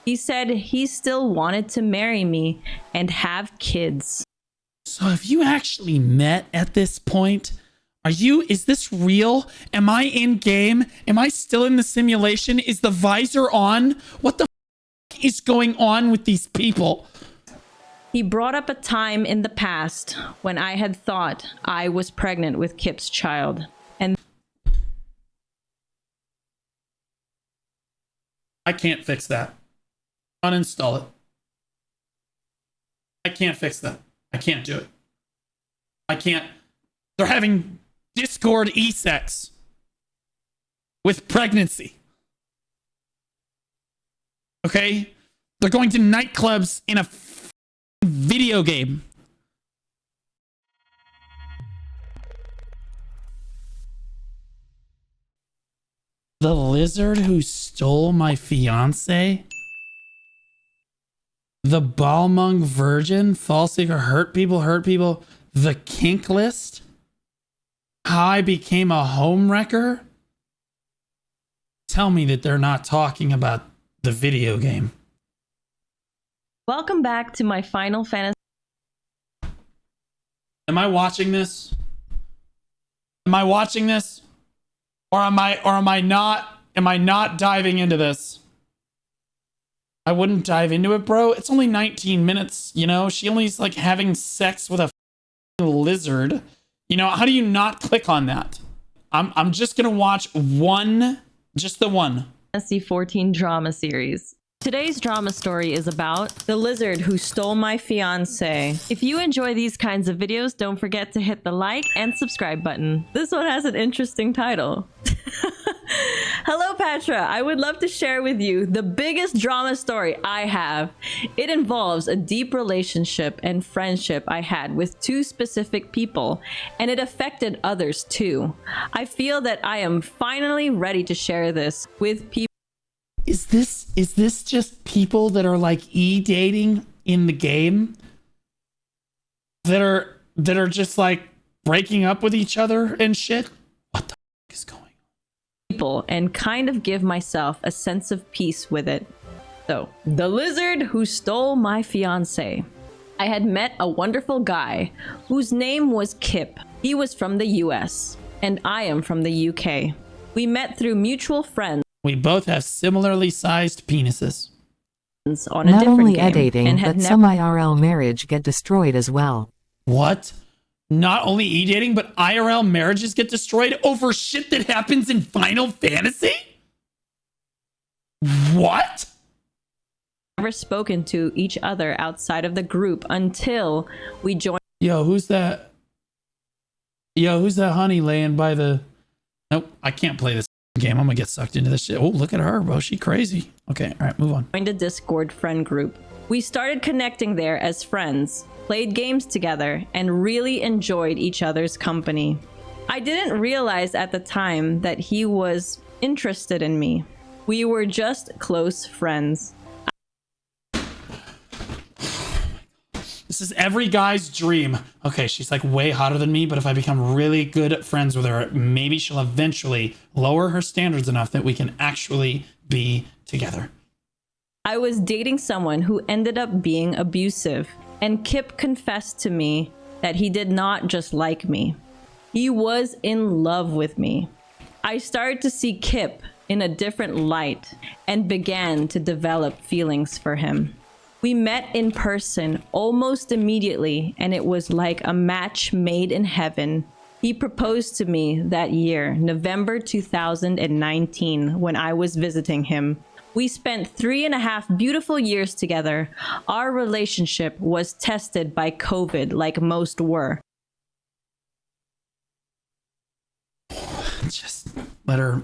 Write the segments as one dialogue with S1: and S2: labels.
S1: He said he still wanted to marry me and have kids.
S2: So have you actually met at this point? Is this real? Am I in game? Am I still in the simulation? Is the visor on? What the is going on with these people?
S1: He brought up a time in the past when I had thought I was pregnant with Kip's child. And
S2: I can't fix that. Uninstall it. I can't fix that. I can't do it. I can't. They're having Discord e-sex with pregnancy. Okay? They're going to nightclubs in a video game. The lizard who stole my fiance? The Balmung Virgin? False seeker? Hurt people? The kink list? How I became a homewrecker? Tell me that they're not talking about the video game.
S1: welcome back to my Final Fantasy.
S2: Am I watching this? Am I watching this? Or am I not diving into this? I wouldn't dive into it, bro. It's only 19 minutes, you know? She only's like having sex with a lizard. You know, how do you not click on that? I'm just gonna watch one, just the one.
S1: Fantasy 14 drama series. Today's drama story is about the lizard who stole my fiance. If you enjoy these kinds of videos, don't forget to hit the like and subscribe button. This one has an interesting title. Hello, Patra. I would love to share with you the biggest drama story I have. It involves a deep relationship and friendship I had with two specific people, and it affected others too. I feel that I am finally ready to share this with people.
S2: Is this just people that are like e-dating in the game? That are just like breaking up with each other and shit? What the fuck is going on?
S1: People and kind of give myself a sense of peace with it. So, the lizard who stole my fiance. I had met a wonderful guy whose name was Kip. He was from the US and I am from the UK. We met through mutual friends.
S2: We both have similarly sized penises.
S1: On a
S3: Not
S1: different
S3: only
S1: game,
S3: e-dating,
S1: and had
S3: but some IRL marriage get destroyed as well.
S2: What? Not only e-dating, but IRL marriages get destroyed over shit that happens in Final Fantasy? What?
S1: never spoken to each other outside of the group until we joined.
S2: Yo, who's that? Yo, who's that honey laying by the... Nope, I can't play this game. I'm gonna get sucked into this shit. Oh, look at her, bro. She crazy. Okay, all right, move on.
S1: Joined a Discord friend group. We started connecting there as friends, played games together, and really enjoyed each other's company. I didn't realize at the time that he was interested in me. We were just close friends.
S2: This is every guy's dream. Okay, she's like way hotter than me, but if I become really good friends with her, maybe she'll eventually lower her standards enough that we can actually be together.
S1: I was dating someone who ended up being abusive, and Kip confessed to me that he did not just like me. He was in love with me. I started to see Kip in a different light and began to develop feelings for him. We met in person almost immediately, and it was like a match made in heaven. He proposed to me that year, November 2019, when I was visiting him. We spent 3.5 beautiful years together. Our relationship was tested by COVID like most were.
S2: Just let her.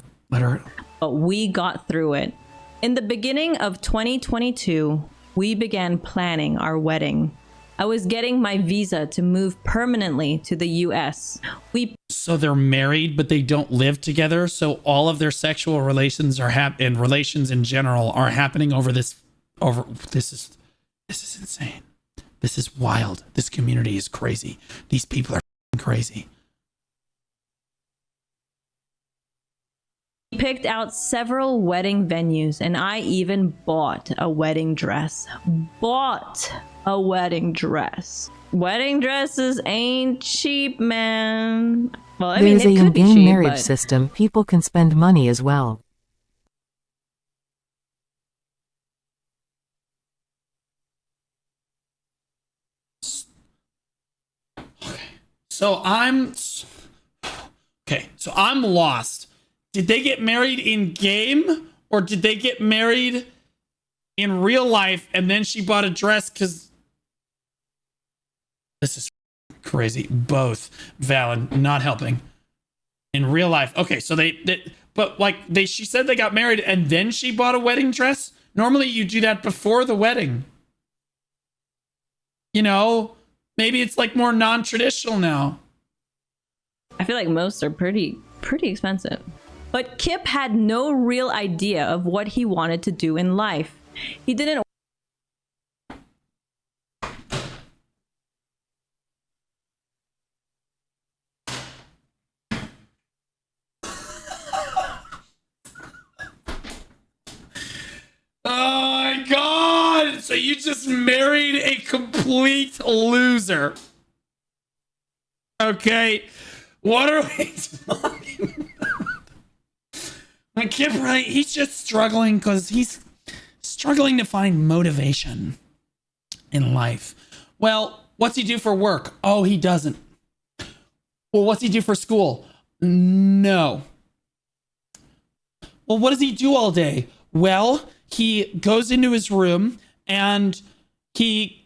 S1: But we got through it. In the beginning of 2022, we began planning our wedding. I was getting my visa to move permanently to the US.
S2: So they're married, but they don't live together. So all of their sexual relations are and relations in general are happening over this. This is insane. This is wild. This community is crazy. These people are crazy.
S1: We picked out several wedding venues, and I even bought a wedding dress. Bought a wedding dress. Wedding dresses ain't cheap, man. Well, I
S3: There's
S1: mean, it
S3: a
S1: could be
S3: in-game
S1: cheap,
S3: marriage
S1: but
S3: system. People can spend money as well.
S2: So I'm lost. Did they get married in game or did they get married in real life and then she bought a dress? Because this is crazy. Both valid, not helping. In real life. Okay, so she said they got married and then she bought a wedding dress. Normally you do that before the wedding. You know, maybe it's like more non-traditional now.
S1: I feel like most are pretty expensive. But Kip had no real idea of what he wanted to do in life. He didn't
S2: Oh my god! So you just married a complete loser. Okay. What are we talking about? Like Kip, right? He's just struggling because he's struggling to find motivation in life. Well, what's he do for work? Oh, he doesn't. Well, what's he do for school? No. Well, what does he do all day? Well, he goes into his room and he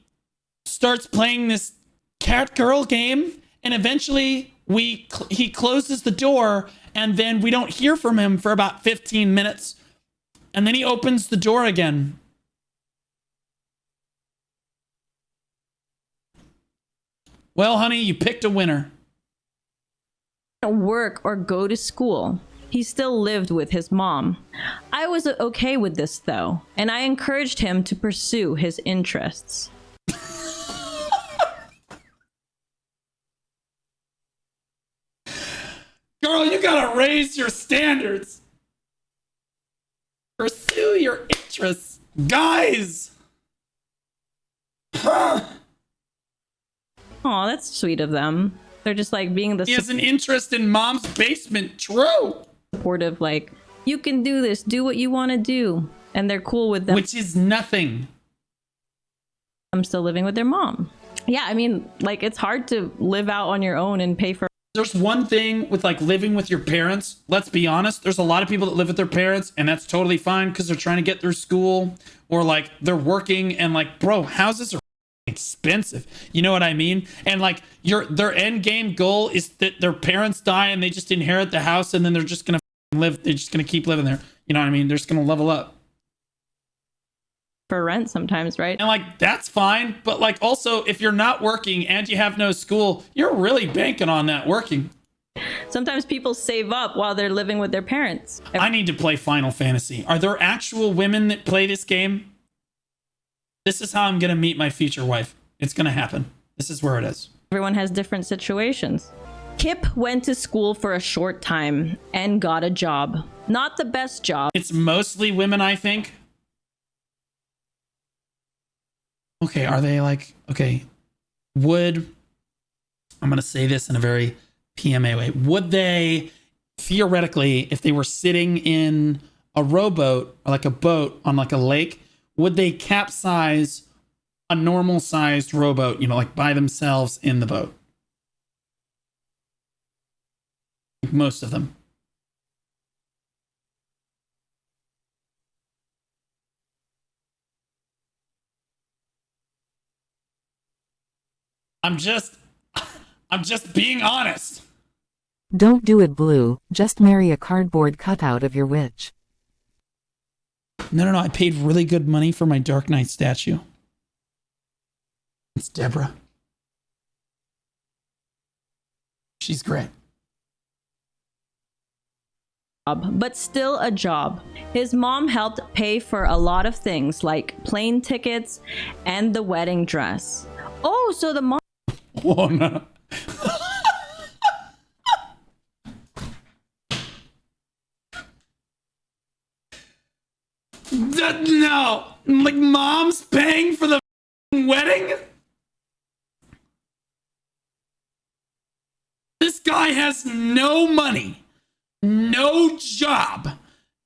S2: starts playing this cat girl game, and eventually he closes the door, and then we don't hear from him for about 15 minutes, and then he opens the door again. Well, honey, you picked a winner.
S1: work or go to school. He still lived with his mom. I was okay with this though, and I encouraged him to pursue his interests.
S2: Girl, you gotta raise your standards. Pursue your interests. Guys!
S1: Oh, that's sweet of them. They're just like being the
S2: He has an interest in mom's basement. True.
S1: supportive, like, you can do this, do what you want to do. And they're cool with them.
S2: Which is nothing.
S1: I'm still living with their mom. Yeah, I mean, like, it's hard to live out on your own and pay for.
S2: There's one thing with like living with your parents. Let's be honest. There's a lot of people that live with their parents and that's totally fine because they're trying to get through school or like they're working and like, bro, houses are expensive. You know what I mean? And like their end game goal is that their parents die and they just inherit the house and then they're just going to live. They're just going to keep living there. You know what I mean? They're just going to level up.
S1: For rent sometimes, right?
S2: And like that's fine, but like also if you're not working and you have no school, you're really banking on that working.
S1: Sometimes people save up while they're living with their parents.
S2: I need to play Final Fantasy. Are there actual women that play this game? This is how I'm gonna meet my future wife. It's gonna happen. This is where it is.
S1: Everyone has different situations. Kip went to school for a short time and got a job. Not the best job.
S2: It's mostly women, I think. Okay, are they like, okay, I'm going to say this in a very PMA way. Would they, theoretically, if they were sitting in a rowboat or like a boat on like a lake, would they capsize a normal sized rowboat, you know, like by themselves in the boat? Most of them. I'm just being honest.
S3: Don't do it, Blue. Just marry a cardboard cutout of your witch.
S2: No. I paid really good money for my Dark Knight statue. It's Deborah. She's great.
S1: But still a job. His mom helped pay for a lot of things like plane tickets and the wedding dress. Oh, so the mom...
S2: Oh, no. Now, like, mom's paying for the wedding? This guy has no money, no job,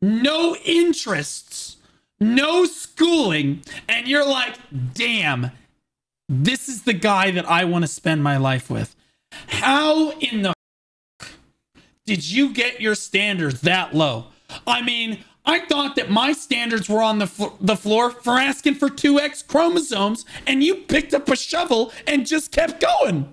S2: no interests, no schooling, and you're like, damn, this is the guy that I want to spend my life with. How in the did you get your standards that low? I mean, I thought that my standards were on the floor for asking for 2X chromosomes, and you picked up a shovel and just kept going.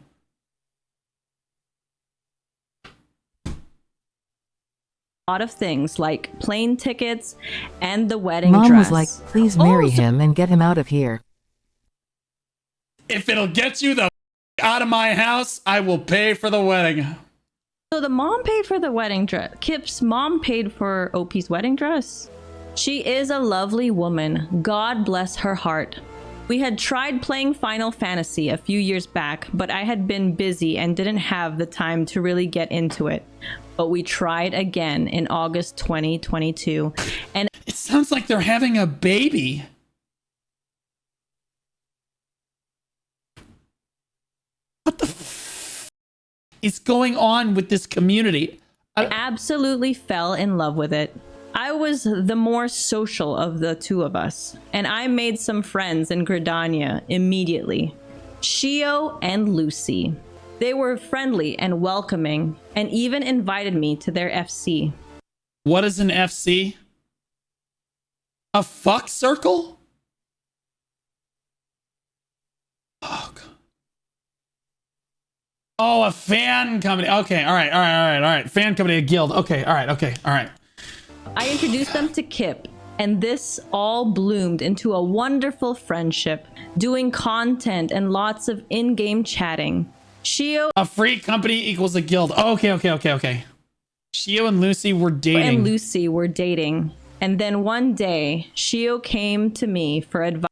S1: Lot of things like plane tickets and the wedding
S3: Mom
S1: dress.
S3: was like, please marry him and get him out of here.
S2: If it'll get you the out of my house, I will pay for the wedding.
S1: So the mom paid for the wedding dress. Kip's mom paid for OP's wedding dress. She is a lovely woman. God bless her heart. We had tried playing Final Fantasy a few years back, but I had been busy and didn't have the time to really get into it. But we tried again in August 2022. And
S2: it sounds like they're having a baby. What the is going on with this community?
S1: I absolutely fell in love with it. I was the more social of the two of us, and I made some friends in Gridania immediately. Shio and Lucy. They were friendly and welcoming, and even invited me to their FC.
S2: What is an FC? A fuck circle? Oh, God. Oh, a fan company. Okay, all right. Fan company, a guild. Okay, all right.
S1: I introduced them to Kip, and this all bloomed into a wonderful friendship, doing content and lots of in-game chatting. Shio
S2: a free company equals a guild. Okay. Shio and Lucy were dating.
S1: And then one day, Shio came to me for advice.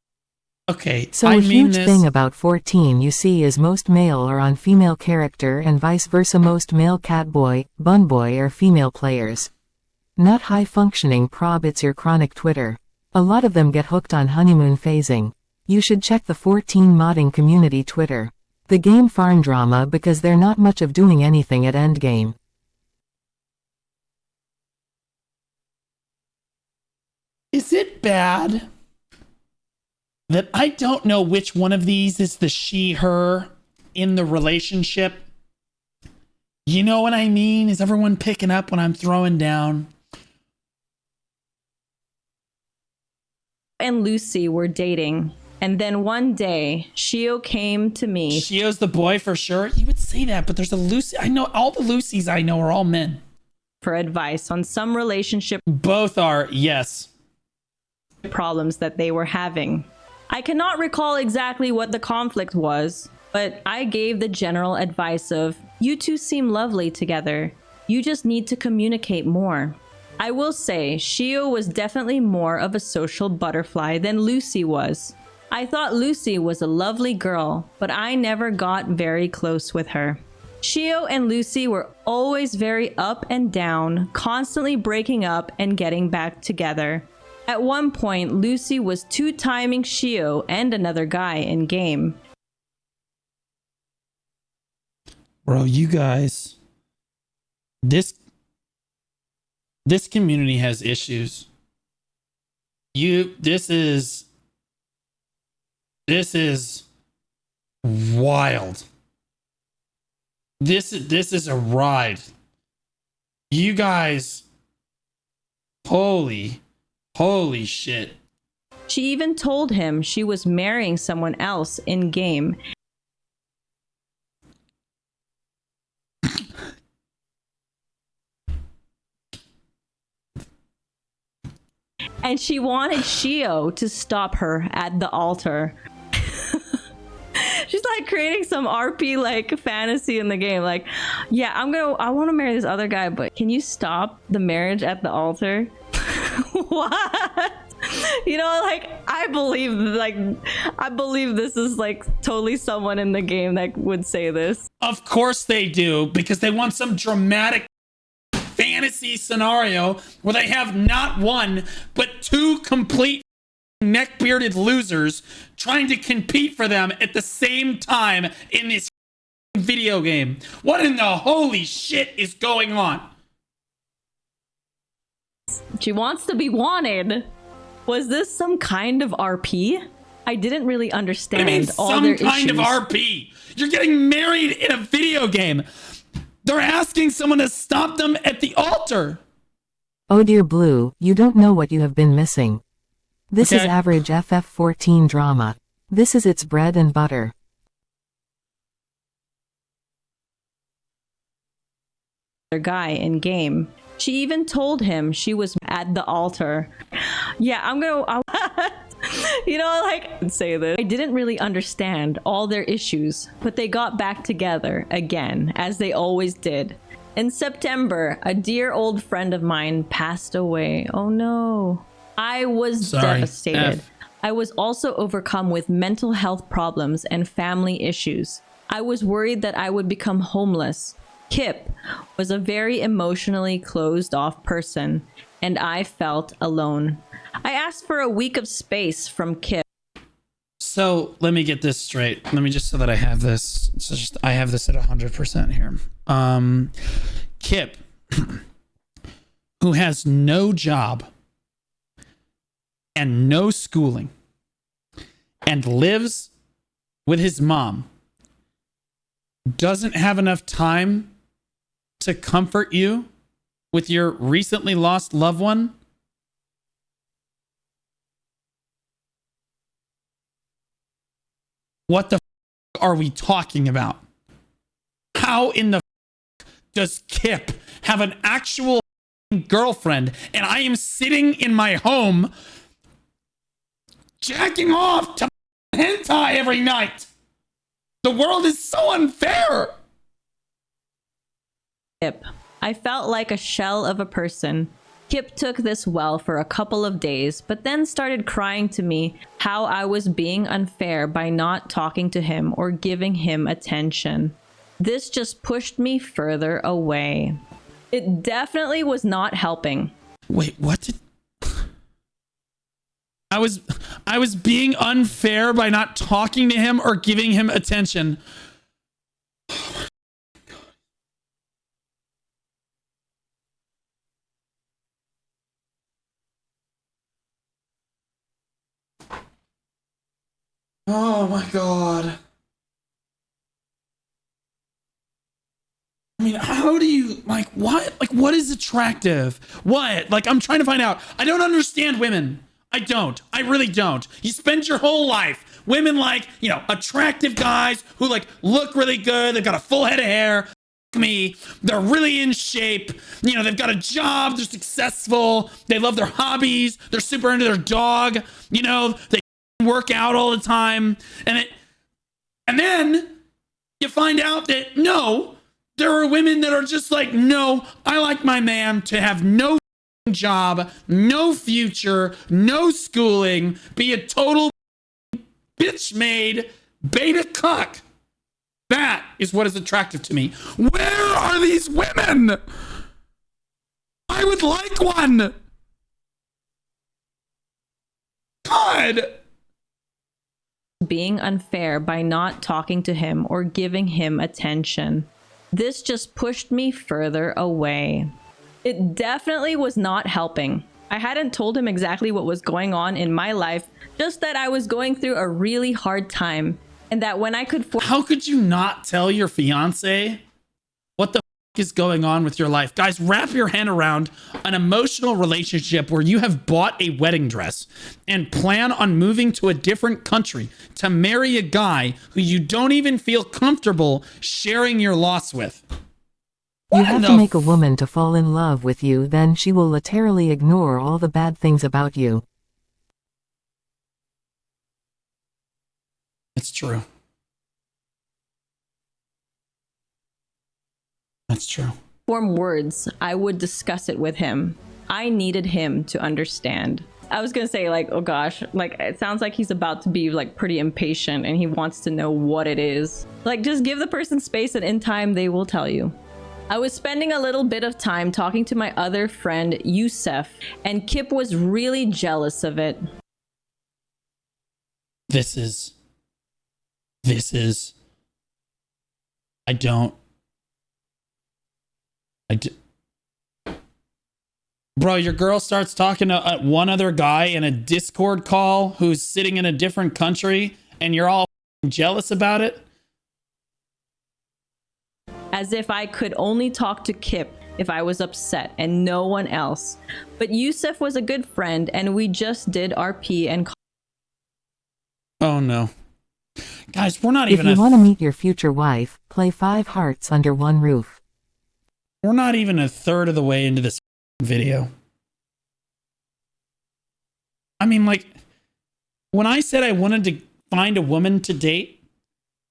S2: Okay,
S3: So a huge thing about 14 you see is most male are on female character and vice versa, most male catboy, bunboy are female players. Not high functioning prob, it's your chronic Twitter. A lot of them get hooked on honeymoon phasing. You should check the 14 modding community Twitter. The game farm drama because they're not much of doing anything at endgame.
S2: Is it bad that I don't know which one of these is the she-her in the relationship? You know what I mean? Is everyone picking up when I'm throwing down?
S1: And Lucy were dating. And then one day, Shio came to me.
S2: Shio's the boy for sure? You would say that, but there's a Lucy. I know all the Lucys I know are all men.
S1: For advice on some relationship.
S2: Both are, yes.
S1: Problems that they were having. I cannot recall exactly what the conflict was, but I gave the general advice of, you two seem lovely together. You just need to communicate more. I will say, Shio was definitely more of a social butterfly than Lucy was. I thought Lucy was a lovely girl, but I never got very close with her. Shio and Lucy were always very up and down, constantly breaking up and getting back together. At one point, Lucy was two-timing Shio and another guy in game.
S2: Bro, you guys, this community has issues. This is wild. This is a ride. You guys, holy shit.
S1: She even told him she was marrying someone else in game. And she wanted Shio to stop her at the altar. She's like creating some RP like fantasy in the game. Like, yeah, I want to marry this other guy, but can you stop the marriage at the altar? What? You know, like, I believe this is like totally someone in the game that would say this.
S2: Of course they do, because they want some dramatic fantasy scenario where they have not one but two complete neck-bearded losers trying to compete for them at the same time in this video game. What in the holy shit is going on?
S1: She wants to be wanted. Was this some kind of RP? I didn't really understand
S2: I mean,
S1: all
S2: some
S1: their
S2: kind
S1: issues.
S2: of RP. You're getting married in a video game. They're asking someone to stop them at the altar.
S3: Oh dear Blue, you don't know what you have been missing. This is
S2: Okay.
S3: average FF14 drama. This is its bread and butter.
S1: Other guy in game. She even told him she was at the altar. Yeah, you know, like, I'd say this. I didn't really understand all their issues, but they got back together again, as they always did. In September, a dear old friend of mine passed away. Oh no. I was
S2: Sorry.
S1: devastated.
S2: F.
S1: I was also overcome with mental health problems and family issues. I was worried that I would become homeless. Kip was a very emotionally closed off person, and I felt alone. I asked for a week of space from Kip.
S2: So let me get this straight. Let me just so that I have this. So just I have this at 100% here. Kip, who has no job and no schooling and lives with his mom, doesn't have enough time to comfort you with your recently lost loved one. What the are we talking about? How in the does Kip have an actual girlfriend and I am sitting in my home jacking off to hentai every night? The world is so unfair.
S1: Kip. I felt like a shell of a person. Kip took this well for a couple of days, but then started crying to me how I was being unfair by not talking to him or giving him attention. This just pushed me further away. It definitely was not helping.
S2: Wait, what did I was being unfair by not talking to him or giving him attention. Oh my god. I mean, how do you, like, what? Like, what is attractive? What? Like, I'm trying to find out. I don't understand women. I don't. I really don't. You spend your whole life, women like, you know, attractive guys who, like, look really good. They've got a full head of hair. Me. They're really in shape. You know, they've got a job. They're successful. They love their hobbies. They're super into their dog. You know, they work out all the time. And then you find out that, no, there are women that are just like, no, I like my man to have no job, no future, no schooling, be a total bitch made beta cuck. That is what is attractive to me. Where are these women? I would like one. God.
S1: Being unfair by not talking to him or giving him attention. This just pushed me further away. It definitely was not helping. I hadn't told him exactly what was going on in my life, just that I was going through a really hard time, and that when I could...
S2: How could you not tell your fiance what the is going on with your life? Guys, wrap your hand around an emotional relationship where you have bought a wedding dress and plan on moving to a different country to marry a guy who you don't even feel comfortable sharing your loss with.
S3: You have to make a woman to fall in love with you, then she will literally ignore all the bad things about you.
S2: It's true. That's true.
S1: Form words, I would discuss it with him. I needed him to understand. I was gonna say, like, oh gosh, like, it sounds like he's about to be like pretty impatient and he wants to know what it is. Like, just give the person space and in time they will tell you. I was spending a little bit of time talking to my other friend, Yusef, and Kip was really jealous of it.
S2: This is, I don't, bro, your girl starts talking to one other guy in a Discord call who's sitting in a different country and you're all jealous about it?
S1: As if I could only talk to Kip if I was upset and no one else. But Yusuf was a good friend and we just did RP and...
S2: Oh no. Guys, we're not
S3: If
S2: even...
S3: you want to meet your future wife, play 5 Hearts Under One Roof.
S2: We're not even a third of the way into this video. I mean, like, when I said I wanted to find a woman to date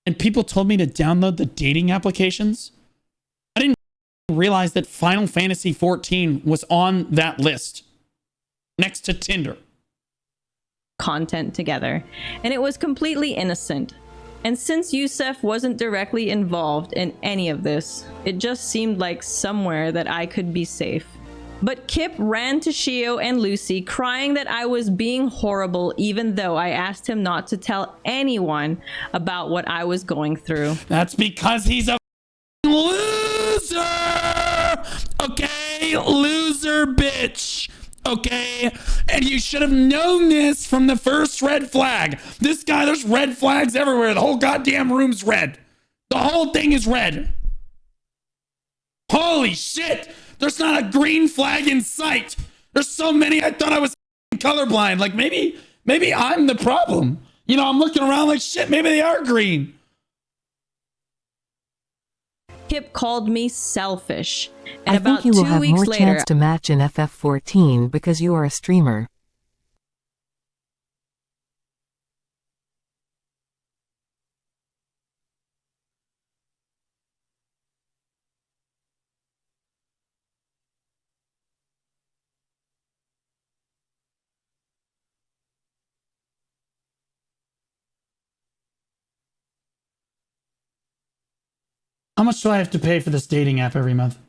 S2: and people told me to download the dating applications, I didn't realize that Final Fantasy XIV was on that list next to Tinder.
S1: Content together, and it was completely innocent. And since Yusuf wasn't directly involved in any of this, it just seemed like somewhere that I could be safe. But Kip ran to Shio and Lucy crying that I was being horrible even though I asked him not to tell anyone about what I was going through.
S2: That's because he's a loser! Okay? Loser bitch! Okay? And you should have known this from the first red flag. This guy, there's red flags everywhere. The whole goddamn room's red. The whole thing is red. Holy shit! There's not a green flag in sight. There's so many, I thought I was colorblind. Like, maybe I'm the problem. You know, I'm looking around like, shit, maybe they are green.
S1: Kip called me selfish. And
S3: I
S1: about
S3: think you will
S1: 2
S3: have
S1: weeks
S3: more
S1: later,
S3: chance to match in FF14 because you are a streamer.
S2: How much do I have to pay for this dating app every month?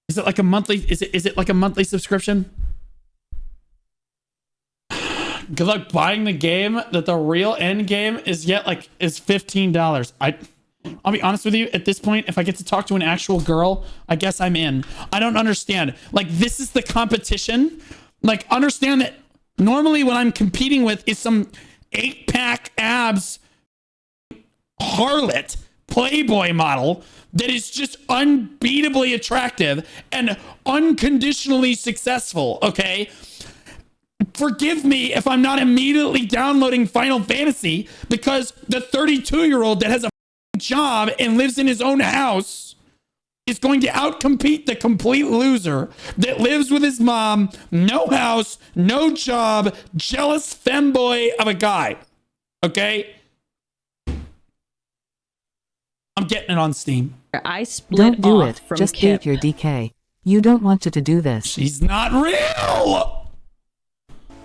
S2: Is it like a monthly? Is it like a monthly subscription? Good luck buying the game that the real end game is $15. I'll be honest with you, at this point, if I get to talk to an actual girl, I guess I'm in. I don't understand. Like, this is the competition. Like, understand that normally what I'm competing with is some 8-pack abs harlot Playboy model that is just unbeatably attractive and unconditionally successful, okay? Forgive me if I'm not immediately downloading Final Fantasy because the 32-year-old that has a job and lives in his own house is going to outcompete the complete loser that lives with his mom, no house, no job, jealous femboy of a guy, okay? I'm getting it on Steam.
S1: I split
S3: Don't do
S1: off
S3: it,
S1: from
S3: just
S1: Kip.
S3: date your DK. You don't want to do this.
S2: She's not real!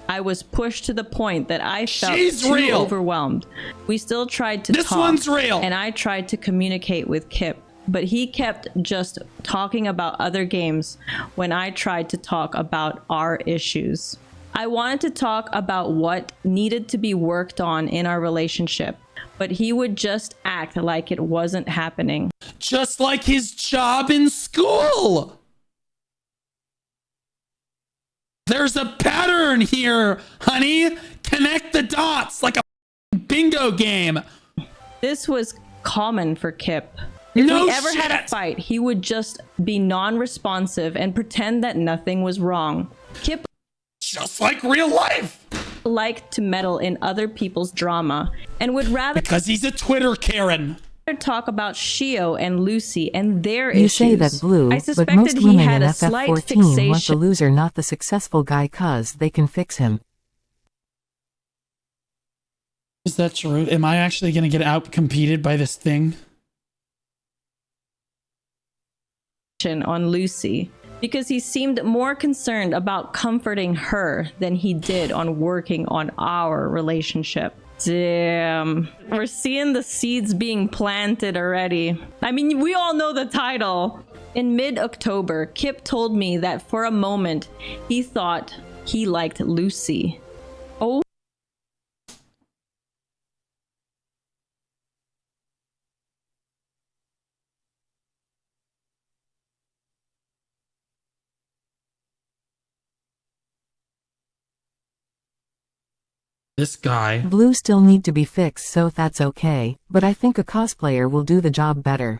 S1: I was pushed to the point that I felt
S2: She's
S1: too
S2: real.
S1: overwhelmed. We still tried to
S2: This
S1: talk.
S2: one's real.
S1: And I tried to communicate with Kip, but he kept just talking about other games when I tried to talk about our issues. I wanted to talk about what needed to be worked on in our relationship, but he would just act like it wasn't happening.
S2: Just like his job in school. There's a pattern here, honey. Connect the dots like a bingo game.
S1: This was common for Kip. If
S2: No
S1: we ever had a
S2: shit.
S1: fight, he would just be non-responsive and pretend that nothing was wrong. Kip
S2: Just like real life.
S1: liked to meddle in other people's drama and would rather
S2: Because he's a Twitter Karen.
S1: talk about Shio and Lucy and their
S3: You
S1: issues.
S3: say that Blue,
S1: I
S3: but
S1: suspected
S3: most
S1: he
S3: women
S1: had
S3: in
S1: a slight
S3: FF14 want the
S1: fixation.
S3: loser, not the successful guy, cause they can fix him.
S2: Is that true? Am I actually going to get out competed by this thing?
S1: On Lucy because he seemed more concerned about comforting her than he did on working on our relationship. Damn. We're seeing the seeds being planted already. I mean, we all know the title. In mid-October, Kip told me that for a moment, he thought he liked Lucy. Oh,
S2: this guy.
S3: Blue still need to be fixed, so that's okay, but I think a cosplayer will do the job better.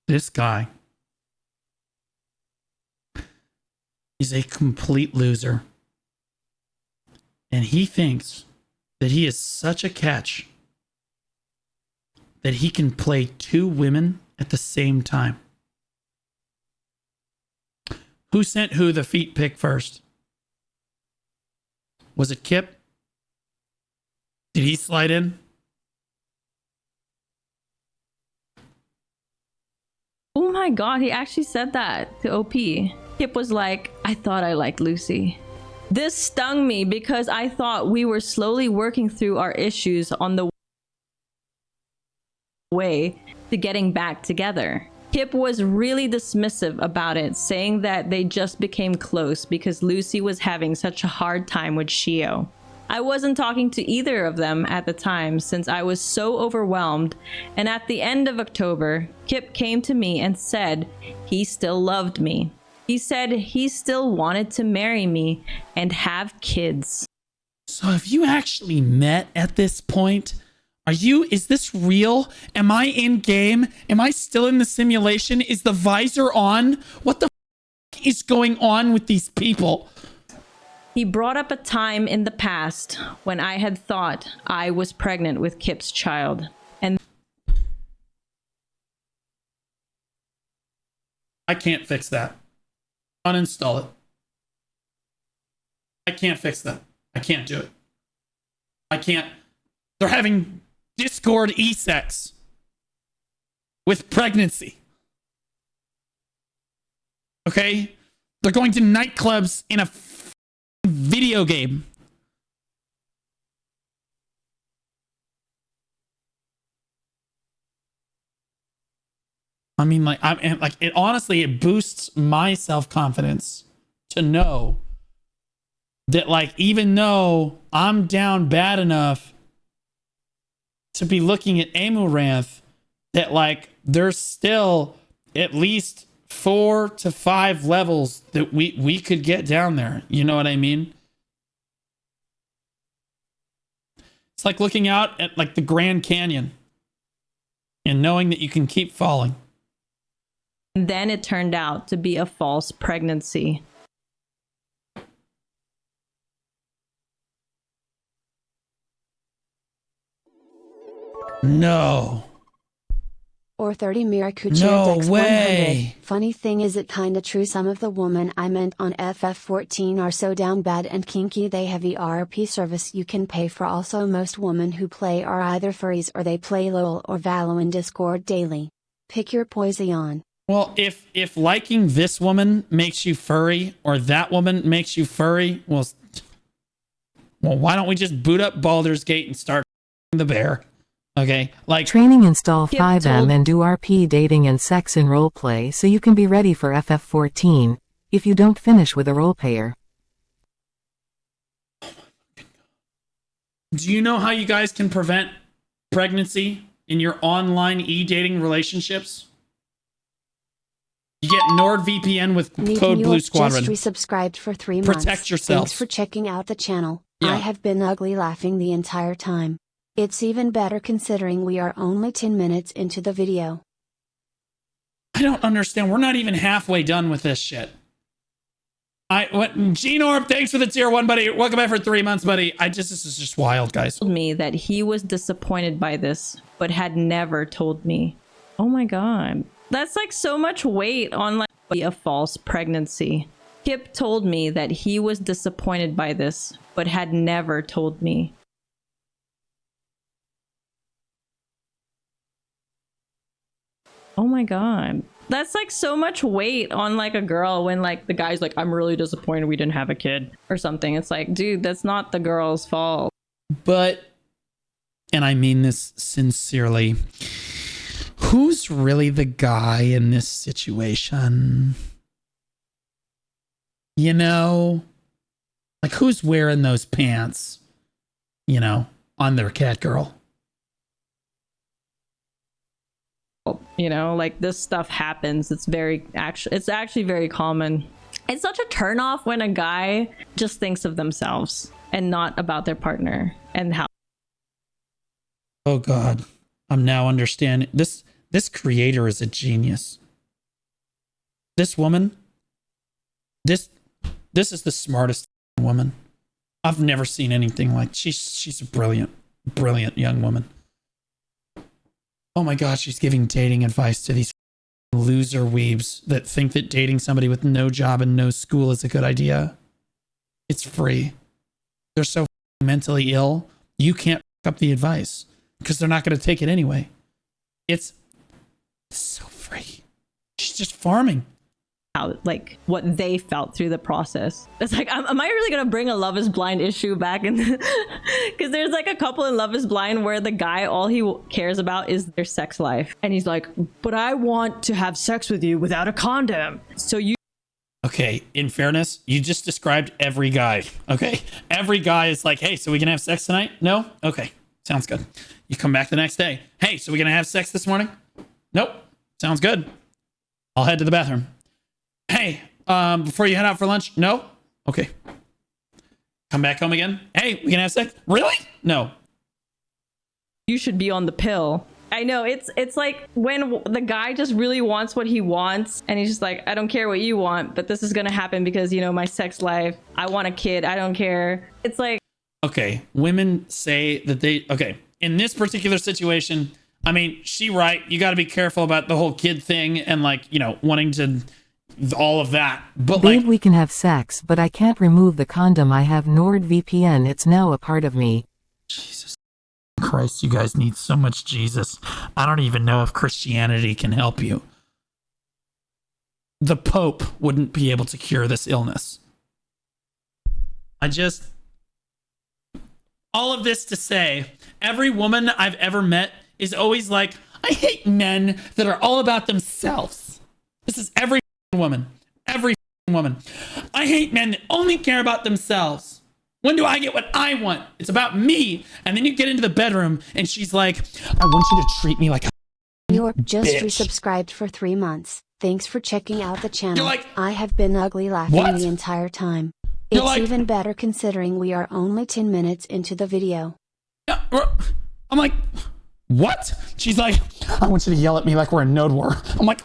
S2: This guy is a complete loser. And he thinks that he is such a catch that he can play two women at the same time. Who sent who the feet pic first? Was it Kip? Did he slide in?
S1: oh my god, he actually said that to OP. Kip was like, I thought I liked Lucy. This stung me because I thought we were slowly working through our issues on the way to getting back together. Kip was really dismissive about it, saying that they just became close because Lucy was having such a hard time with Shio. I wasn't talking to either of them at the time since I was so overwhelmed, and at the end of October, Kip came to me and said he still loved me. He said he still wanted to marry me and have kids.
S2: So have you actually met at this point? Is this real? Am I in game? Am I still in the simulation? Is the visor on? What the is going on with these people?
S1: He brought up a time in the past when I had thought I was pregnant with Kip's child. And
S2: I can't fix that. Uninstall it. I can't fix that. I can't do it. I can't. They're having Discord e-sex with pregnancy. Okay? They're going to nightclubs in a video game. I mean, it honestly, it boosts my self-confidence to know that, like, even though I'm down bad enough to be looking at Amaranth, that, like, there's still at least 4 to 5 levels that we could get down there. You know what I mean? It's like looking out at, like, the Grand Canyon and knowing that you can keep falling.
S1: then it turned out to be a false pregnancy.
S2: No.
S4: Or 30 Miracucha
S2: No
S4: Dex
S2: way.
S4: 100. Funny thing is it kinda true, some of the women I meant on FF14 are so down bad and kinky they have ERP service you can pay for. Also most women who play are either furries or they play LOL or Valo in Discord daily. Pick your poison.
S2: Well, if liking this woman makes you furry or that woman makes you furry, well, why don't we just boot up Baldur's Gate and start the bear? Okay, like
S3: Training install
S1: Yep,
S3: 5M
S1: told-
S3: and do RP dating and sex in roleplay so you can be ready for FF14, if you don't finish with a roleplayer.
S2: do you know how you guys can prevent pregnancy in your online e-dating relationships? You get NordVPN with code Blue Squadron.
S4: Just resubscribed for 3 months.
S2: Protect yourselves.
S4: Thanks for checking out the channel.
S2: Yeah.
S4: I have been ugly laughing the entire time. It's even better considering we are only 10 minutes into the video.
S2: I don't understand. We're not even halfway done with this shit. G-Norb, thanks for the tier 1, buddy. Welcome back for 3 months, buddy. This is just wild, guys.
S1: Told me that he was disappointed by this, but had never told me. Oh my god. That's like so much weight on like a false pregnancy. Kip told me that he was disappointed by this, but had never told me. Oh my god. That's like so much weight on like a girl when like the guy's like, I'm really disappointed we didn't have a kid or something. It's like, dude, that's not the girl's fault.
S2: But, and I mean this sincerely, who's really the guy in this situation? You know, Like, who's wearing those pants, you know, on their cat girl?
S1: You know, like this stuff happens. It's actually very common. It's such a turnoff when a guy just thinks of themselves and not about their partner and how.
S2: Oh God, I'm now understanding. This creator is a genius. This woman, this is the smartest woman. I've never seen anything like. She's a brilliant young woman. Oh my God, she's giving dating advice to these loser weebs that think that dating somebody with no job and no school is a good idea. It's free. They're so mentally ill, you can't pick up the advice because they're not going to take it anyway. It's so free. She's just farming.
S1: How, like, what they felt through the process. It's like, am I really gonna bring a Love is Blind issue back? And because there's like a couple in Love is Blind where the guy, all he cares about is their sex life, and he's like, but I want to have sex with you without a condom. So you.
S2: Okay, in fairness, you just described every guy. Okay, every guy is like, hey, so we gonna have sex tonight? No? Okay, sounds good. You come back the next day. Hey, so we gonna have sex this morning? Nope. Sounds good. I'll head to the bathroom. Hey, before you head out for lunch? No? Okay. Come back home again? Hey, we can have sex? Really? No.
S1: You should be on the pill. I know, it's like when the guy just really wants what he wants and he's just like, I don't care what you want, but this is gonna happen because, you know, my sex life, I want a kid, I don't care. It's like,
S2: okay, women say that okay, in this particular situation, I mean, she right, you got to be careful about the whole kid thing and, like, you know, wanting to all of that, but
S3: Babe,
S2: like,
S3: we can have sex, but I can't remove the condom. I have NordVPN. It's now a part of me.
S2: Jesus Christ, you guys need so much Jesus. I don't even know if Christianity can help you. The Pope wouldn't be able to cure this illness. All of this to say, every woman I've ever met is always like, I hate men that are all about themselves. This is every woman. I hate men that only care about themselves. When do I get what I want? It's about me. And then you get into the bedroom and she's like, I want you to treat me like a
S4: You're just
S2: bitch.
S4: resubscribed for 3 months. Thanks for checking out the channel.
S2: You're like,
S4: I have been ugly laughing
S2: what?
S4: the entire time.
S2: You're
S4: It's
S2: like,
S4: even better considering we are only 10 minutes into the video.
S2: I'm like, what? She's like, I want you to yell at me like we're in Node War. I'm like,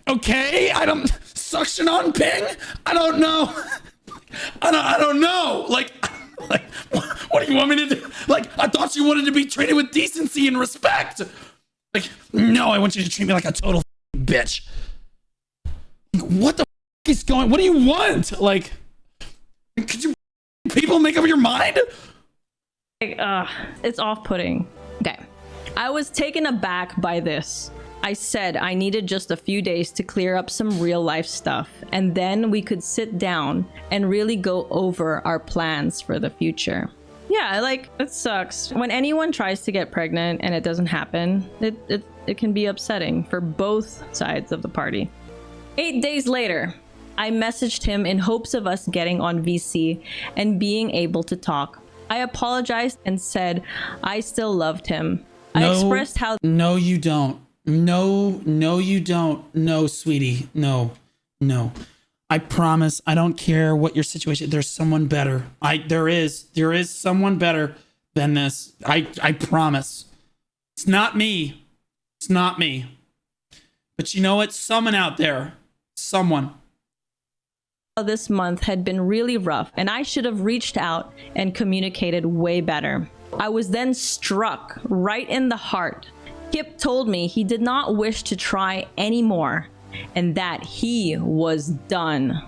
S2: okay, I don't suction on ping. I don't know. I don't know. Like, what do you want me to do? Like, I thought you wanted to be treated with decency and respect. Like, no, I want you to treat me like a total bitch. Like, what the is going? What do you want? Like, could you people make up your mind?
S1: it's off-putting. Okay. I was taken aback by this. I said I needed just a few days to clear up some real life stuff, and then we could sit down and really go over our plans for the future. Yeah, like, it sucks. When anyone tries to get pregnant and it doesn't happen, it can be upsetting for both sides of the party. 8 days later, I messaged him in hopes of us getting on VC and being able to talk. I apologized and said I still loved him. I expressed how—
S2: No, you don't. No, you don't. No, sweetie. No. I promise. I don't care what your situation. There's someone better. There is someone better than this. I promise. It's not me. But you know what? Someone out there. Someone.
S1: this month had been really rough and I should have reached out and communicated way better. I was then struck right in the heart. Kip told me he did not wish to try anymore and that he was done.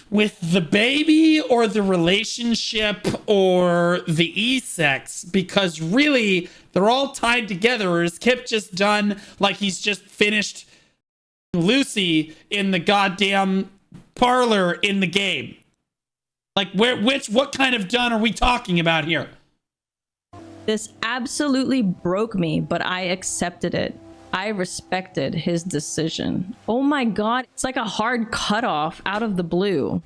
S2: With the baby or the relationship or the e-sex, because really they're all tied together. Or is Kip just done like he's just finished Lucy in the goddamn parlor in the game? Like what kind of done are we talking about here?
S1: This absolutely broke me, but I accepted it. I respected his decision. Oh my god, it's like a hard cutoff out of the blue.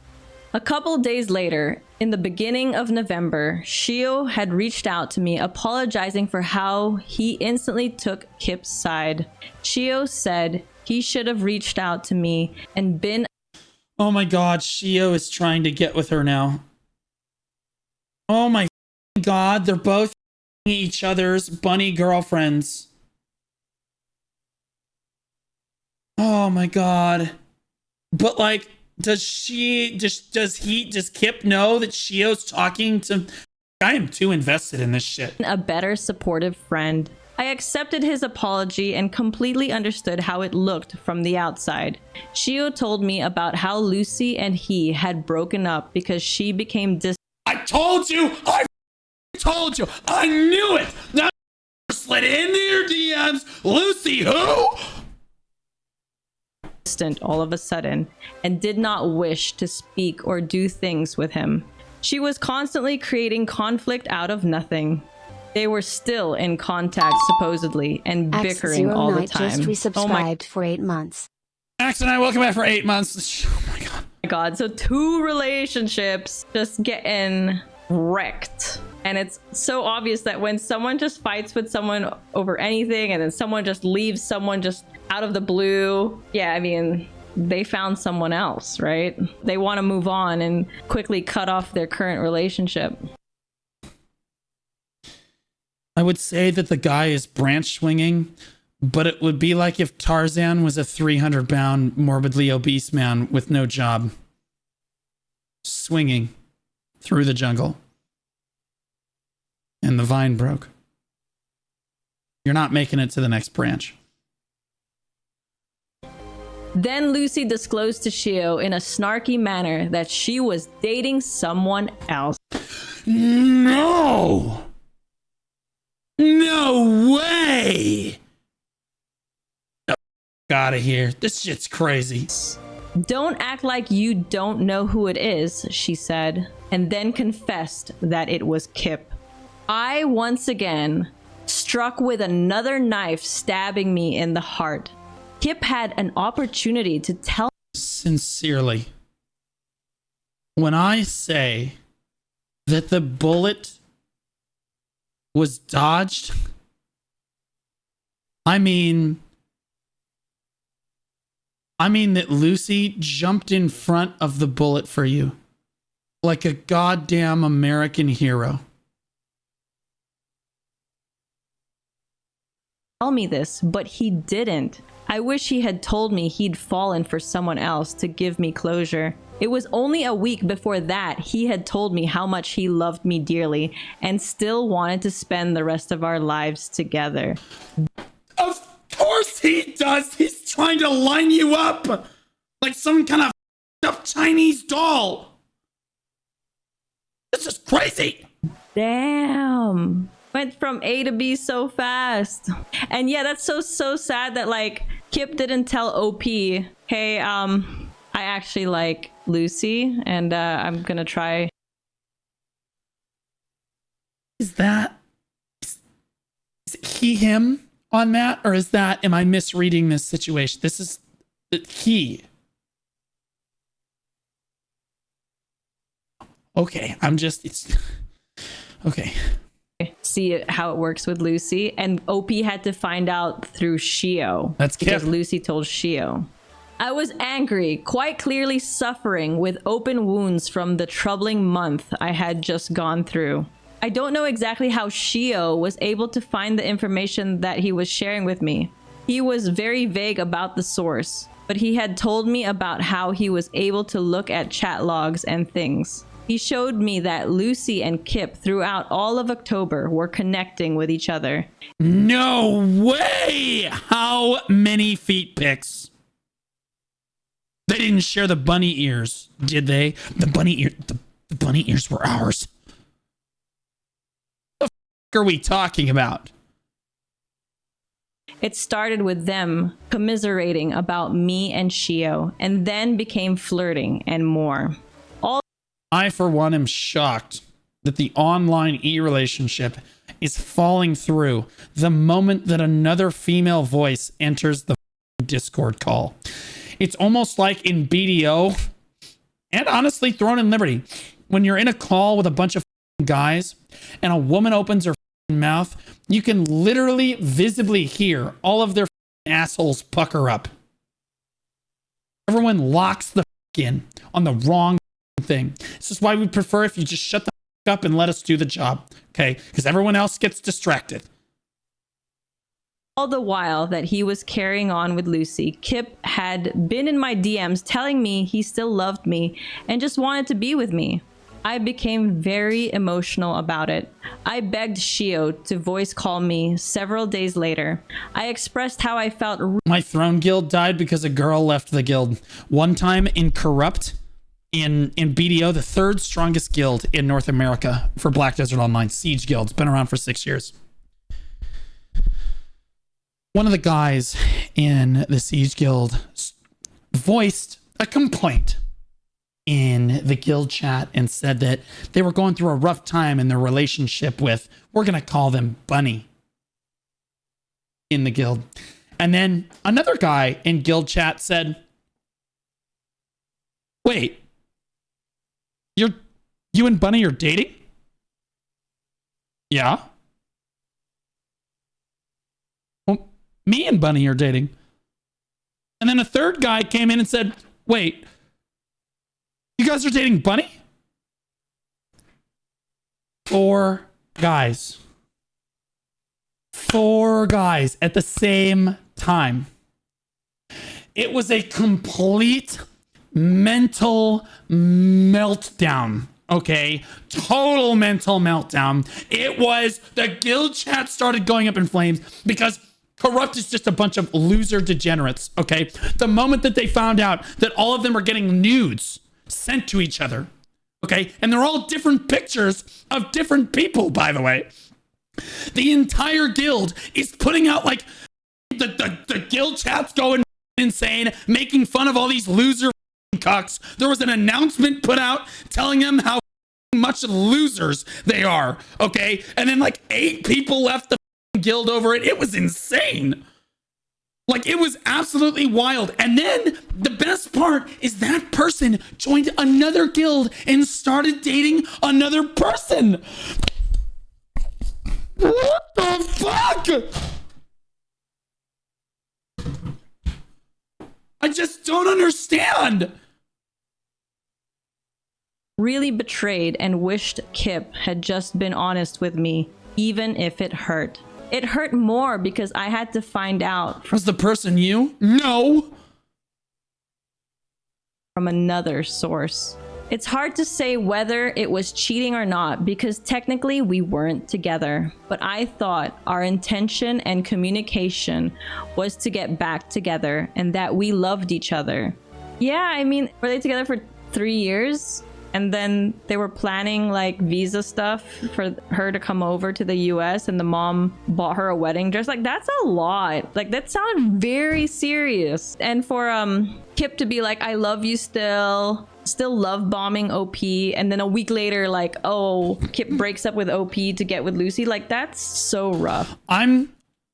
S1: A couple days later, in the beginning of November, Shio had reached out to me apologizing for how he instantly took Kip's side. Shio said he should have reached out to me and been...
S2: Oh my god, Shio is trying to get with her now. Oh my god, they're both each other's bunny girlfriends. Oh my god. But like, does Kip know that Shio's talking to... I am too invested in this shit.
S1: A better supportive friend. I accepted his apology and completely understood how it looked from the outside. Shio told me about how Lucy and he had broken up because she became
S2: I told you! I told you! I knew it! Now slid into your DMs. Lucy who?
S1: distant all of a sudden and did not wish to speak or do things with him. She was constantly creating conflict out of nothing. They were still in contact supposedly and bickering all the time.
S4: Just resubscribed for 8 months.
S2: Max and I, welcome back for 8 months. Oh my god.
S1: My god, so 2 relationships just getting wrecked. And it's so obvious that when someone just fights with someone over anything and then someone just leaves someone just out of the blue, yeah, I mean, they found someone else, right? They want to move on and quickly cut off their current relationship.
S2: I would say that the guy is branch swinging, but it would be like if Tarzan was a 300-pound, morbidly obese man with no job, swinging through the jungle, and the vine broke. You're not making it to the next branch.
S1: Then Lucy disclosed to Shio in a snarky manner that she was dating someone else.
S2: No! No way! Get out of here. This shit's crazy.
S1: Don't act like you don't know who it is, she said, and then confessed that it was Kip. I once again struck with another knife, stabbing me in the heart. Kip had an opportunity to tell...
S2: Sincerely, when I say that the bullet was dodged, I mean that Lucy jumped in front of the bullet for you like a goddamn American hero.
S1: Tell me this, but he didn't. I wish he had told me he'd fallen for someone else to give me closure. It was only a week before that he had told me how much he loved me dearly and still wanted to spend the rest of our lives together.
S2: Of course he does! He's trying to line you up like some kind of up Chinese doll. This is crazy!
S1: Damn. Went from A to B so fast. And yeah, that's so sad that like Kip didn't tell OP, hey, I actually like Lucy and I'm gonna try.
S2: Is he him on Matt, or is that, am I misreading this situation? This is he. Okay, it's okay.
S1: See how it works with Lucy, and OP had to find out through Shio.
S2: That's
S1: because
S2: Kip.
S1: Lucy told Shio. I was angry, quite clearly suffering with open wounds from the troubling month I had just gone through. I don't know exactly how Shio was able to find the information that he was sharing with me. He was very vague about the source, but he had told me about how he was able to look at chat logs and things. He showed me that Lucy and Kip throughout all of October were connecting with each other.
S2: No way! How many feet pics? They didn't share the bunny ears, did they? The bunny ears were ours. What the f are we talking about?
S1: It started with them commiserating about me and Shio, and then became flirting and more.
S2: I, for one, am shocked that the online e-relationship is falling through the moment that another female voice enters the Discord call. It's almost like in BDO, and honestly Throne and Liberty, when you're in a call with a bunch of guys and a woman opens her mouth, you can literally visibly hear all of their assholes pucker up. Everyone locks the in on the wrong thing. This is why we prefer if you just shut the up and let us do the job, okay? Because everyone else gets distracted.
S1: All the while that he was carrying on with Lucy, Kip had been in my DMs telling me he still loved me and just wanted to be with me. I became very emotional about it. I begged Shio to voice call me several days later. I expressed how I felt.
S2: My Throne Guild died because a girl left the guild. One time in Corrupt, in BDO, the third strongest guild in North America for Black Desert Online, Siege Guild. It's been around for 6 years. One of the guys in the Siege Guild voiced a complaint in the guild chat and said that they were going through a rough time in their relationship with, we're going to call them Bunny in the guild. And then another guy in guild chat said, wait, you and Bunny are dating? Yeah. Well, me and Bunny are dating. And then a third guy came in and said, wait, you guys are dating Bunny? 4 guys. 4 guys at the same time. It was a complete mental meltdown. Okay, total mental meltdown. It was, the guild chat started going up in flames because Corrupt is just a bunch of loser degenerates. Okay, the moment that they found out that all of them are getting nudes sent to each other, okay, and they're all different pictures of different people, by the way, the entire guild is putting out like the guild chat's going insane, making fun of all these loser cucks. There was an announcement put out telling them how much losers they are, okay? And then like 8 people left the guild over it. It was insane. Like, it was absolutely wild. And then the best part is that person joined another guild and started dating another person. What the fuck? I just don't understand.
S1: Really betrayed and wished Kip had just been honest with me, even if it hurt. It hurt more because I had to find out
S2: Was the person you? No.
S1: from another source. It's hard to say whether it was cheating or not because technically we weren't together. But I thought our intention and communication was to get back together and that we loved each other. Yeah, I mean, were they together for 3 years? And then they were planning like visa stuff for her to come over to the US and the mom bought her a wedding dress. Like, that's a lot. Like, that sounded very serious. And for Kip to be like, I love you still love bombing OP, and then a week later, like, oh, Kip breaks up with OP to get with Lucy. Like, that's so rough.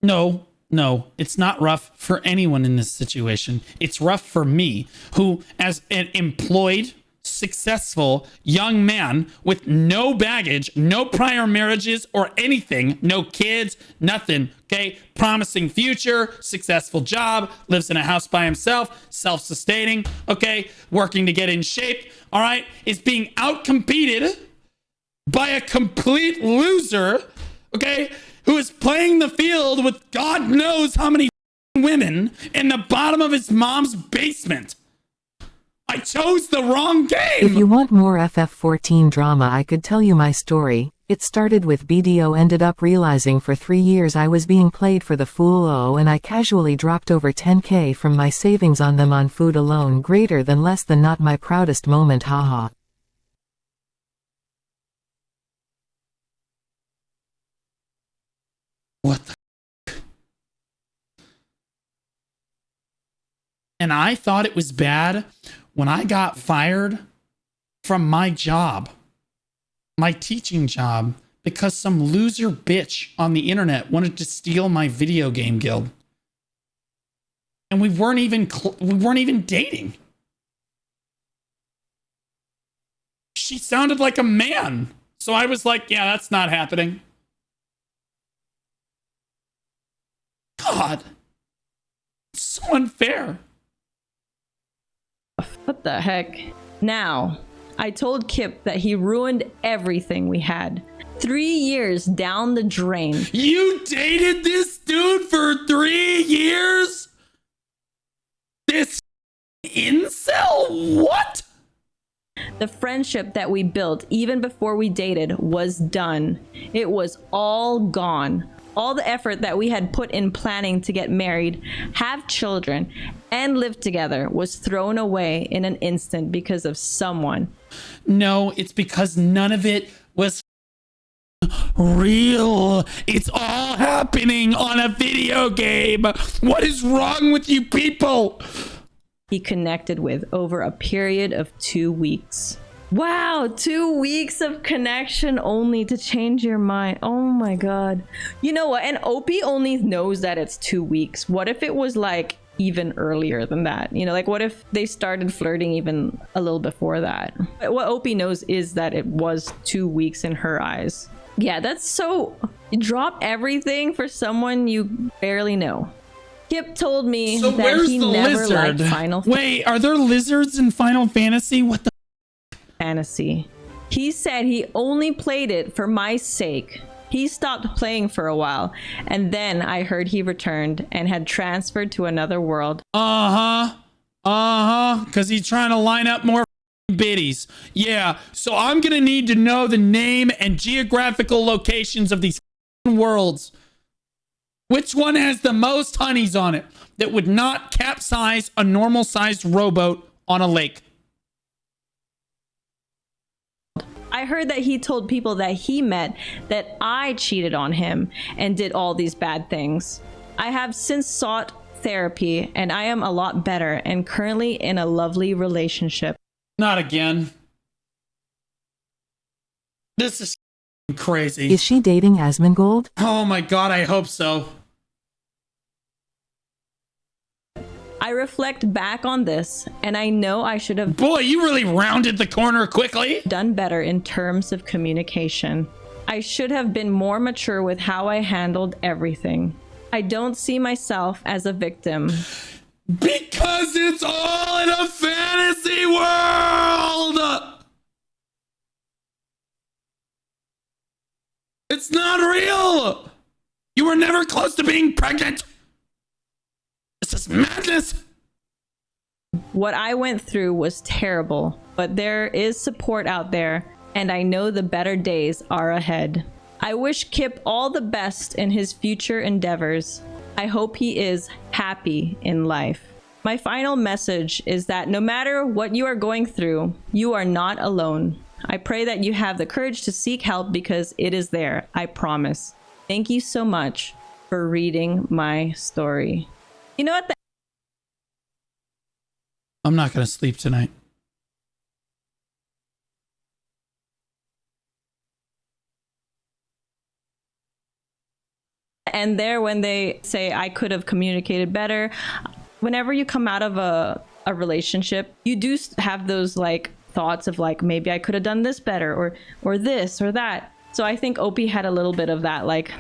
S2: No, it's not rough for anyone in this situation. It's rough for me, who, as an employed, successful young man with no baggage, no prior marriages or anything, no kids, nothing, okay, promising future, successful job, lives in a house by himself, self-sustaining, okay, working to get in shape, all right, is being outcompeted by a complete loser, okay, who is playing the field with God knows how many women in the bottom of his mom's basement. I chose the wrong game!
S3: If you want more FF14 drama, I could tell you my story. It started with BDO, ended up realizing for 3 years I was being played for the fool, and I casually dropped over 10k from my savings on them on food alone, greater than less than not my proudest moment, haha.
S2: What the f-? And I thought it was bad when I got fired from my job. my teaching job because some loser bitch on the internet wanted to steal my video game guild. And we weren't even dating. She sounded like a man. So I was like, yeah, that's not happening. God. It's so unfair.
S1: What the heck? Now, I told Kip that he ruined everything we had. 3 years down the drain.
S2: You dated this dude for 3 years? This incel? What?
S1: The friendship that we built even before we dated was done. It was all gone. All the effort that we had put in planning to get married, have children, and live together was thrown away in an instant because of someone.
S2: No, it's because none of it was real. It's all happening on a video game. What is wrong with you people?
S1: He connected with over a period of 2 weeks. Wow, 2 weeks of connection only to change your mind. Oh my god. You know what? And Opie only knows that it's 2 weeks. What if it was like even earlier than that? You know, like what if they started flirting even a little before that? But what Opie knows is that it was 2 weeks in her eyes. Yeah, that's so... You drop everything for someone you barely know. Kip told me
S2: So
S1: that
S2: where's
S1: he
S2: the
S1: never
S2: lizard?
S1: liked Final
S2: Wait, are there lizards in Final Fantasy? What the?
S1: Fantasy. He said he only played it for my sake. He stopped playing for a while, and then I heard he returned and had transferred to another world.
S2: Because he's trying to line up more biddies. Yeah, so I'm gonna need to know the name and geographical locations of these worlds. Which one has the most honeys on it that would not capsize a normal-sized rowboat on a lake?
S1: I heard that he told people that he met that I cheated on him and did all these bad things. I have since sought therapy and I am a lot better and currently in a lovely relationship.
S2: Not again. This is crazy.
S3: Is she dating Asmongold?
S2: Oh my god, I hope so.
S1: I reflect back on this and I know I should have
S2: Boy, you really rounded the corner quickly.
S1: done better in terms of communication. I should have been more mature with how I handled everything. I don't see myself as a victim.
S2: Because it's all in a fantasy world! It's not real! You were never close to being pregnant! This is madness!
S1: What I went through was terrible, but there is support out there, and I know the better days are ahead. I wish Kip all the best in his future endeavors. I hope he is happy in life. My final message is that no matter what you are going through, you are not alone. I pray that you have the courage to seek help because it is there, I promise. Thank you so much for reading my story. You know what?
S2: I'm not gonna sleep tonight.
S1: And there, when they say I could have communicated better, whenever you come out of a relationship, you do have those like thoughts of like, maybe I could have done this better or this or that. So I think Opie had a little bit of that, like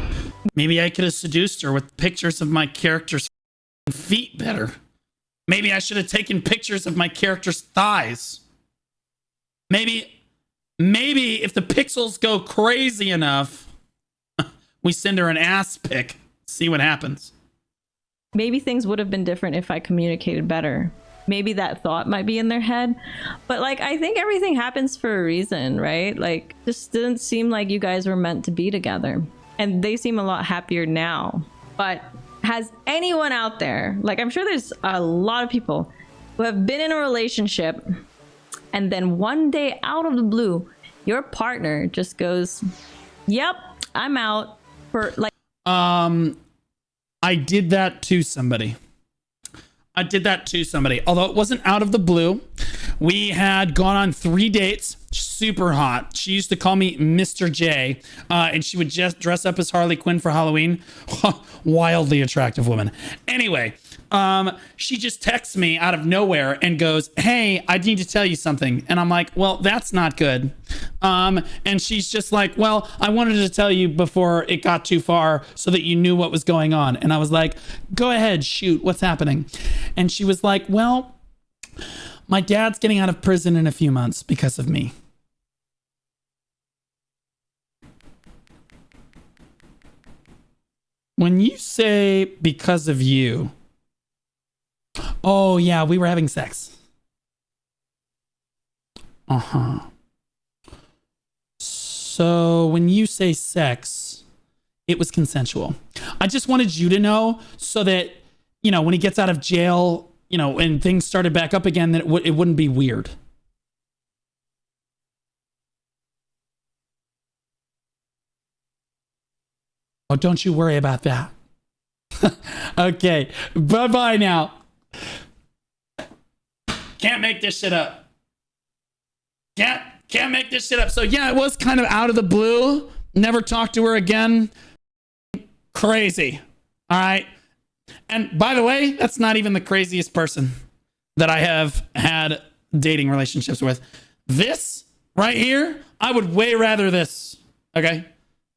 S2: Maybe I could have seduced her with pictures of my character's feet better. Maybe I should have taken pictures of my character's thighs. Maybe if the pixels go crazy enough, we send her an ass pic. See what happens.
S1: maybe things would have been different if I communicated better. Maybe that thought might be in their head, but like I think everything happens for a reason, right? Like just didn't seem like you guys were meant to be together, and they seem a lot happier now. But has anyone out there, like I'm sure there's a lot of people who have been in a relationship and then one day out of the blue your partner just goes, yep, I'm out, for like
S2: I did that to somebody. Although it wasn't out of the blue. We had gone on 3 dates. Super hot. She used to call me Mr. J, and she would just dress up as Harley Quinn for Halloween. Wildly attractive woman. Anyway, she just texts me out of nowhere and goes, "Hey, I need to tell you something." And I'm like, "Well, that's not good." And she's just like, "Well, I wanted to tell you before it got too far so that you knew what was going on." And I was like, "Go ahead, shoot, what's happening?" And she was like, "Well, my dad's getting out of prison in a few months because of me." When you say because of you, oh yeah, we were having sex. Uh-huh. So when you say sex, it was consensual. I just wanted you to know so that, you know, when he gets out of jail, you know, and things started back up again, that it wouldn't be weird. Oh, don't you worry about that. Okay, bye-bye now. Can't make this shit up. Can't make this shit up. So yeah, it was kind of out of the blue. Never talked to her again. Crazy. All right. And by the way, that's not even the craziest person that I have had dating relationships with. This right here, I would way rather this. Okay.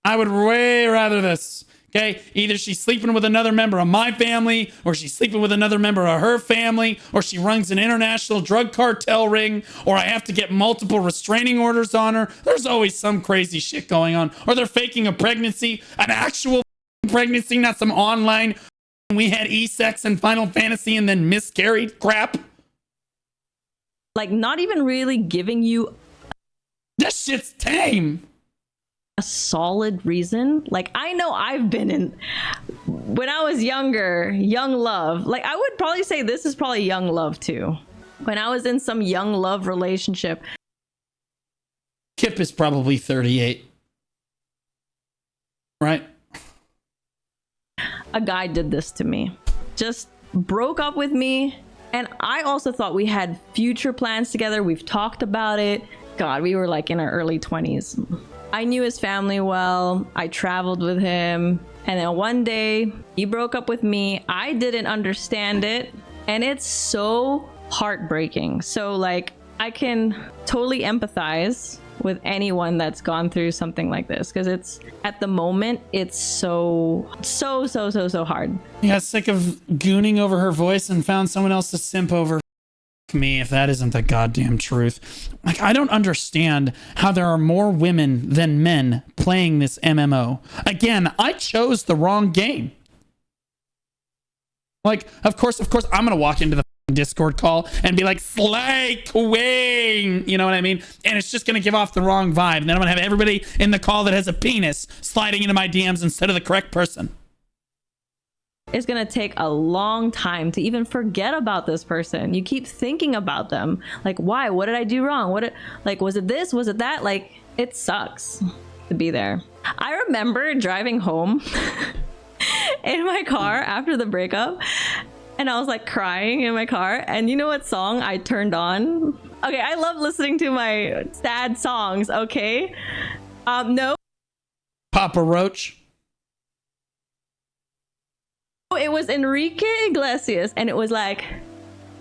S2: I would way rather this. Okay. Either she's sleeping with another member of my family, or she's sleeping with another member of her family, or she runs an international drug cartel ring, or I have to get multiple restraining orders on her. There's always some crazy shit going on. Or they're faking a pregnancy, an actual pregnancy, not some online. We had E-sex and Final Fantasy and then miscarried crap.
S1: Like, not even really giving you
S2: This shit's tame.
S1: a solid reason. Like, I know I've been in, when I was younger, young love. Like, I would probably say this is probably young love too. When I was in some young love relationship.
S2: Kip is probably 38. Right?
S1: A guy did this to me. Just broke up with me. And I also thought we had future plans together. We've talked about it. God, we were like in our early 20s. I knew his family well. I traveled with him. And then one day he broke up with me. I didn't understand it. And it's so heartbreaking. So like, I can totally empathize with anyone that's gone through something like this, because it's, at the moment, it's so hard.
S2: He got sick of gooning over her voice and found someone else to simp over. Me, if that isn't the goddamn truth. Like, I don't understand how there are more women than men playing this MMO. Again, I chose the wrong game. Like, of course, I'm gonna walk into the Discord call and be like, "Slay Queen," you know what I mean? And it's just gonna give off the wrong vibe. And then I'm gonna have everybody in the call that has a penis sliding into my DMs instead of the correct person.
S1: It's gonna take a long time to even forget about this person. You keep thinking about them. Like, why? What did I do wrong? Was it this? Was it that? Like, it sucks to be there. I remember driving home in my car after the breakup, and I was like crying in my car. And you know what song I turned on? Okay, I love listening to my sad songs, okay? No.
S2: Papa Roach.
S1: It was Enrique Iglesias, and it was like,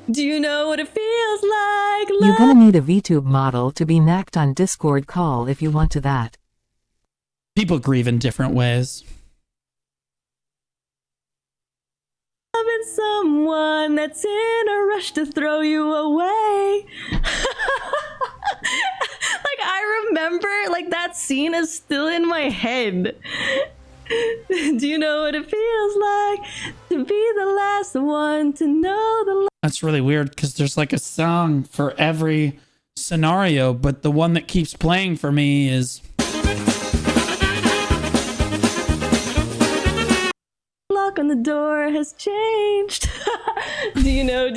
S1: "Do you know what it feels like?
S3: You're gonna need a VTube model to be nacked on Discord call if you want to that.
S2: People grieve in different ways.
S1: Loving someone that's in a rush to throw you away." Like, I remember, like, that scene is still in my head. Do you know what it feels like to be the last one to know the
S2: That's really weird, because there's like a song for every scenario, but the one that keeps playing for me is
S1: lock on the door has changed. Do you know?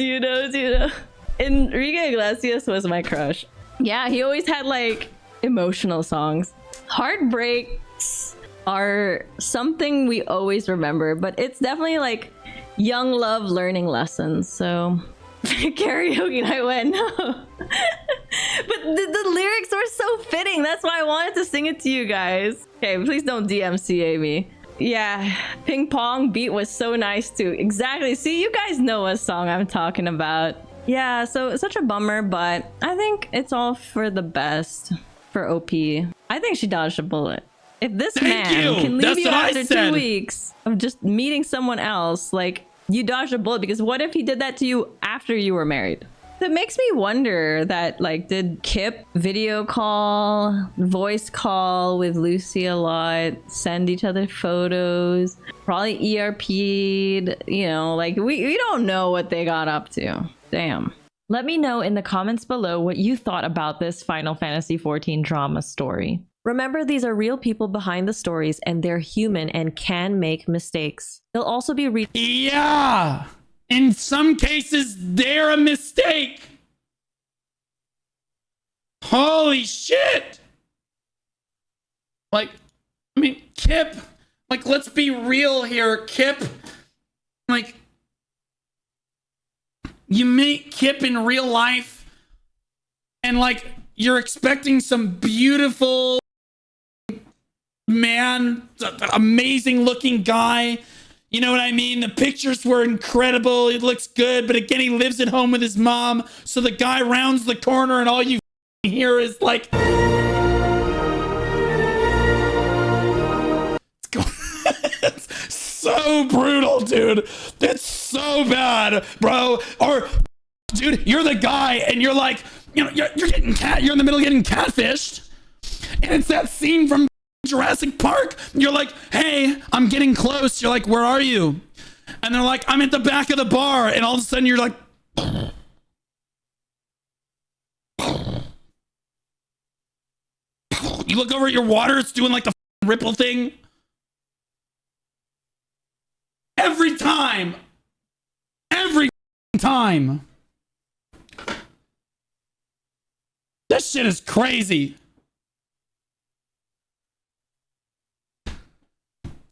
S1: Enrique Iglesias was my crush. Yeah, he always had like emotional songs. Heartbreaks are something we always remember, but it's definitely like young love learning lessons. So Karaoke night went. No. But the lyrics were so fitting. That's why I wanted to sing it to you guys. Okay, please don't DMCA me. Yeah, Ping Pong beat was so nice too. Exactly. See, you guys know what song I'm talking about. Yeah, so it's such a bummer, but I think it's all for the best for OP. I think she dodged a bullet. If this man can leave you after 2 weeks of just meeting someone else, like, you dodged a bullet, because what if he did that to you after you were married? It makes me wonder that, like, did Kip video call, voice call with Lucy a lot, send each other photos, probably ERP'd, you know, like, we don't know what they got up to. Damn. Let me know in the comments below what you thought about this Final Fantasy XIV drama story. Remember, these are real people behind the stories, and they're human and can make mistakes. They'll also be
S2: yeah! In some cases, they're a mistake! Holy shit! Like, I mean, Kip, like, let's be real here, Kip. Like, you meet Kip in real life, and, like, you're expecting some beautiful man, amazing looking guy. You know what I mean? The pictures were incredible. It looks good. But again, he lives at home with his mom. So the guy rounds the corner and all you hear is like... It's so brutal, dude. That's so bad, bro. Or, dude, you're the guy and you're like, you know, you're you're in the middle of getting catfished. And it's that scene from Jurassic Park. You're like, hey, I'm getting close. You're like, where are you? And they're like, I'm at the back of the bar. And all of a sudden you're like, you look over at your water, it's doing like the ripple thing. Every time. Every time. This shit is crazy.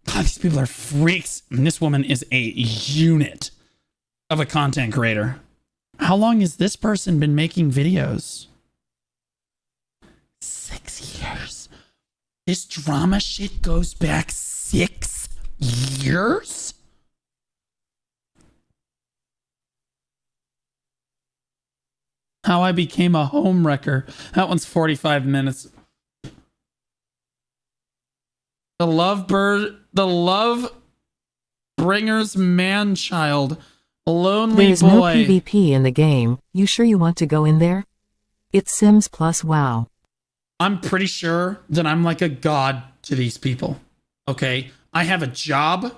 S2: God, these people are freaks. And this woman is a unit of a content creator. How long has this person been making videos? 6 years. This drama shit goes back 6 years? How I Became a Homewrecker. That one's 45 minutes. The love bringer's man-child. A lonely
S3: There's
S2: boy.
S3: no PvP in the game. You sure you want to go in there? It's Sims plus WoW.
S2: I'm pretty sure that I'm like a god to these people. Okay? I have a job.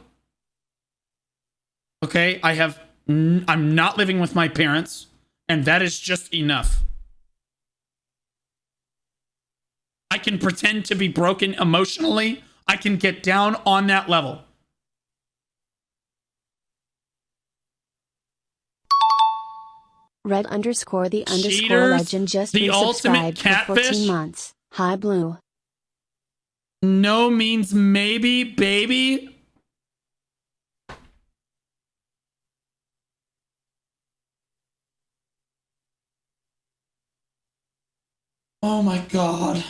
S2: Okay? I'm not living with my parents. And that is just enough. I can pretend to be broken emotionally. I can get down on that level.
S4: Red_the_legend just
S2: the ultimate
S4: resubscribed for 14
S2: catfish.
S4: months. Hi, Blue.
S2: No means maybe, baby. Oh my God.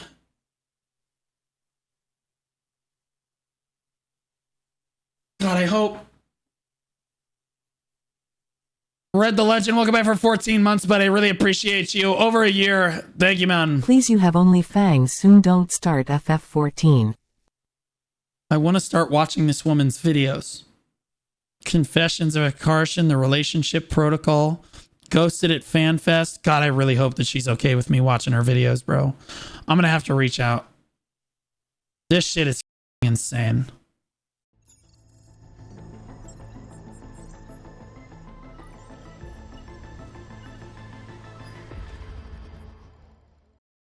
S2: God, I hope. Red the Legend, welcome back for 14 months, but I really appreciate you. Over a year. Thank you, man.
S3: Please, you have only fangs, soon don't start FF14.
S2: I want to start watching this woman's videos. Confessions of a Karshan, the relationship protocol. Ghosted at FanFest. God, I really hope that she's okay with me watching her videos, bro. I'm going to have to reach out. This shit is insane.